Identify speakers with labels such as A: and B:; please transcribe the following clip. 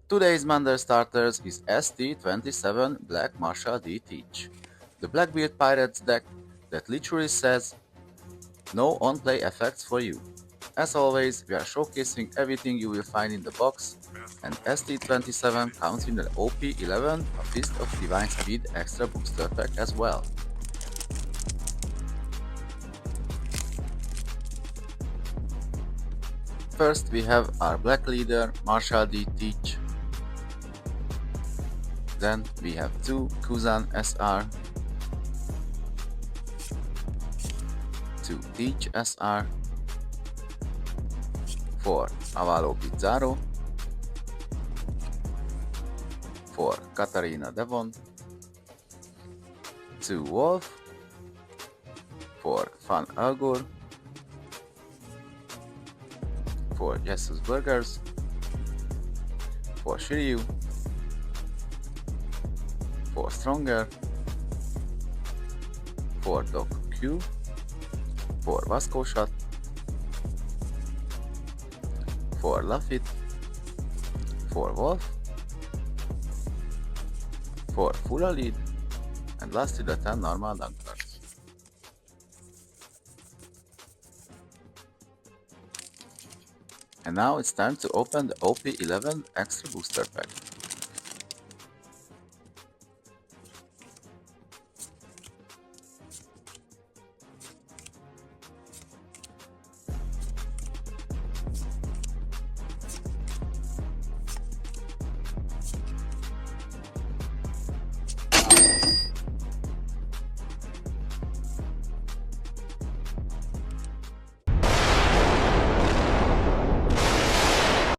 A: Today's Mandar starters is ST-27 Black Marshall.D.Teach, the Blackbeard Pirates deck that literally says no on-play effects for you. As always, we are showcasing everything you will find in the box, and ST-27 comes with an OP-11, a Fist of Divine Speed extra booster pack as well. First we have our black leader, Marshall.D.Teach. Then we have two Kuzan SR, two Teach SR, 4 Avalo Pizarro, 4 Katarina Devon, 2 Wolf, 4 Fan Algor, 4 Jesus Burgers, 4 Shiryu, 4 Stronger, 4 Doc Q, 4 Vasco Shot, 4 Lafitte, 4 Wolf, 4 Full Lead, and lastly the 10 normal dunk cards. And now it's time to open the OP-11 extra booster pack.